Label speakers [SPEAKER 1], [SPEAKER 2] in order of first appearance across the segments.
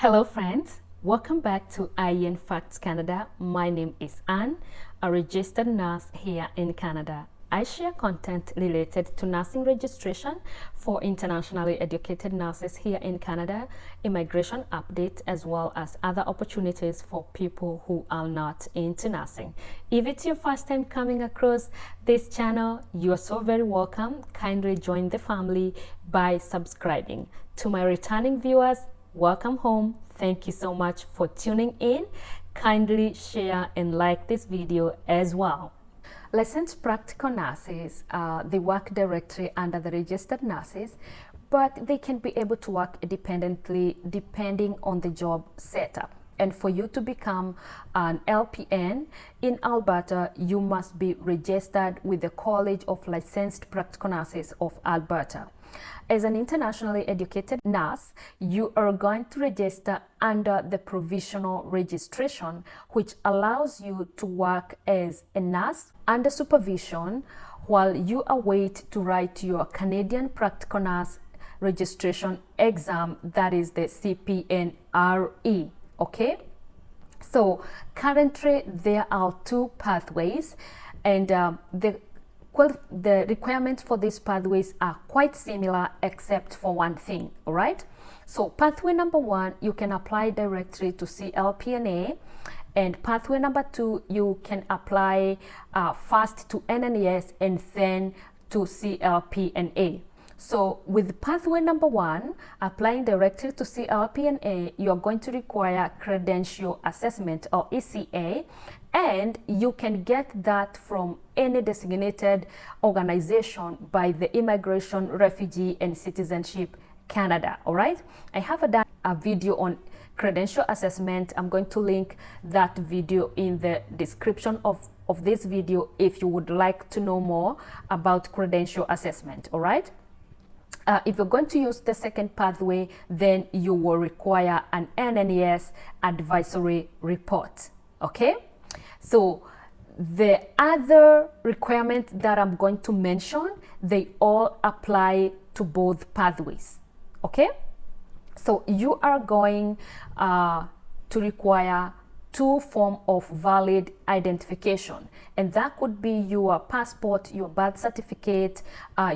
[SPEAKER 1] Hello friends, welcome back to IEN Facts Canada. My name is Anne, a registered nurse here in Canada. I share content related to nursing registration for internationally educated nurses here in Canada, immigration updates, as well as other opportunities for people who are not into nursing. If it's your first time coming across this channel, you are so very welcome. Kindly join the family by subscribing. To my returning viewers, welcome home. Thank you so much for tuning in. Kindly share and like this video as well. Licensed practical nurses, they work directly under the registered nurses, but they can be able to work independently depending on the job setup. And for you to become an LPN in Alberta, you must be registered with the College of Licensed Practical Nurses of Alberta. As an internationally educated nurse, you are going to register under the provisional registration, which allows you to work as a nurse under supervision while you await to write your Canadian Practical Nurse registration exam, that is the CPNRE. Okay, so currently there are two pathways, and the requirements for these pathways are quite similar except for one thing. All right, so pathway number one, you can apply directly to CLPNA, and pathway number two, you can apply first to NNES and then to CLPNA. So with pathway number one, applying directly to CLPNA, you are going to require credential assessment, or ECA, and you can get that from any designated organization by the Immigration, Refugee and Citizenship Canada. All right, I have done a video on credential assessment. I'm going to link that video in the description of this video if you would like to know more about credential assessment. All right. If you're going to use the second pathway, then you will require an NNES advisory report. Okay, so the other requirements that I'm going to mention, they all apply to both pathways. Okay, so you are going to require two forms of valid identification, and that could be your passport, your birth certificate,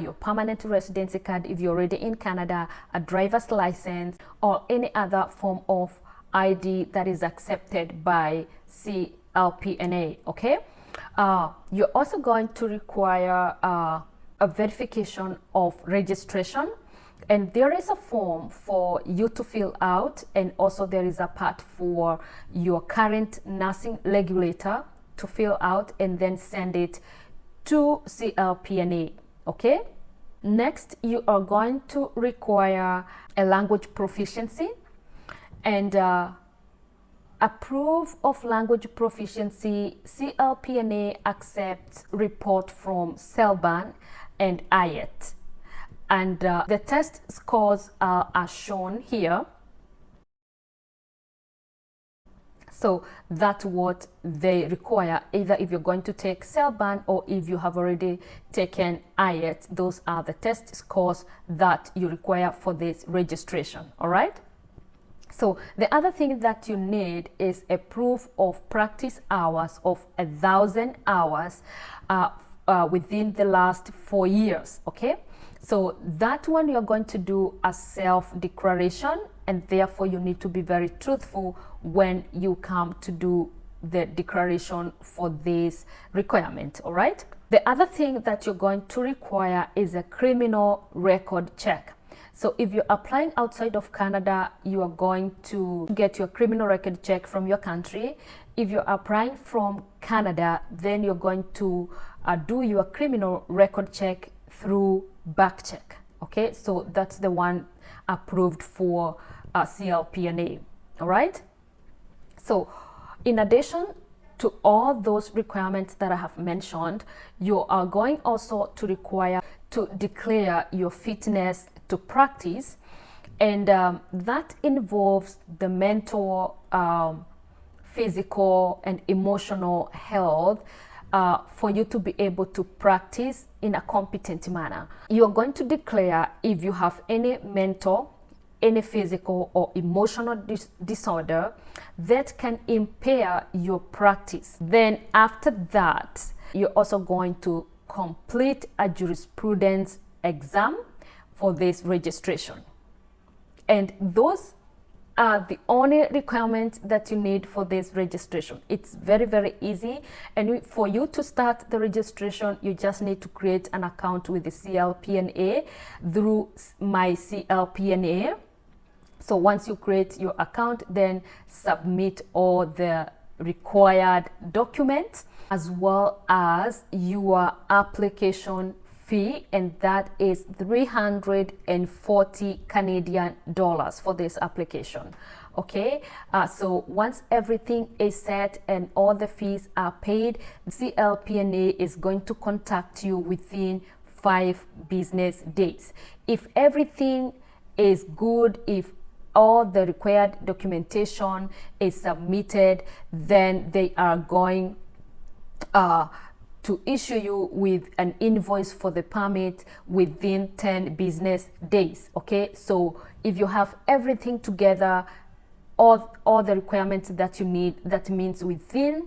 [SPEAKER 1] your permanent residency card if you're already in Canada, a driver's license, or any other form of ID that is accepted by CLPNA. Okay, you're also going to require a verification of registration, and there is a form for you to fill out, and also there is a part for your current nursing regulator to fill out and then send it to CLPNA. Okay, next you are going to require a language proficiency, and a proof of language proficiency. CLPNA accepts report from CELBAN and IET, and the test scores are shown here. So that's what they require, either if you're going to take CELBAN or if you have already taken IET. Those are the test scores that you require for this registration. All right, so the other thing that you need is a proof of practice hours of 1,000 hours within the last 4 years. Okay, so that one you're going to do a self-declaration, and therefore you need to be very truthful when you come to do the declaration for this requirement. All right, the other thing that you're going to require is a criminal record check. So if you're applying outside of Canada, you are going to get your criminal record check from your country. If you're applying from Canada, then you're going to do your criminal record check through backcheck. Okay, so that's the one approved for CLPNA. All right, so in addition to all those requirements that I have mentioned, you are going also to require to declare your fitness to practice, and that involves the mental, physical and emotional health for you to be able to practice in a competent manner. You're going to declare if you have any mental, any physical or emotional disorder that can impair your practice. Then after that, you're also going to complete a jurisprudence exam for this registration. And those are the only requirements that you need for this registration. It's very, very easy. And for you to start the registration, you just need to create an account with the CLPNA through My CLPNA. So once you create your account, then submit all the required documents as well as your application fee, and that is 340 Canadian dollars for this application. Okay, so once everything is set and all the fees are paid, CLPNA is going to contact you within 5 business days. If everything is good, if all the required documentation is submitted, then they are going to issue you with an invoice for the permit within 10 business days. Okay, so if you have everything together, all the requirements that you need, that means within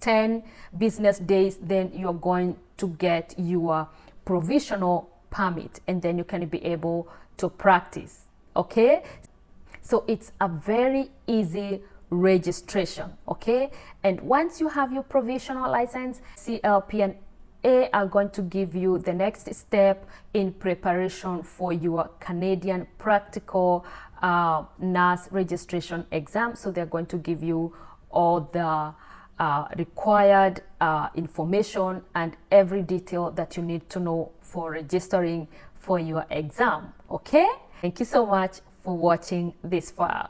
[SPEAKER 1] 10 business days, then you're going to get your provisional permit, and then you can be able to practice. Okay, so it's a very easy registration. Okay, and once you have your provisional license, CLPNA are going to give you the next step in preparation for your Canadian practical nurse registration exam. So they're going to give you all the required information and every detail that you need to know for registering for your exam. Okay, thank you so much for watching this far.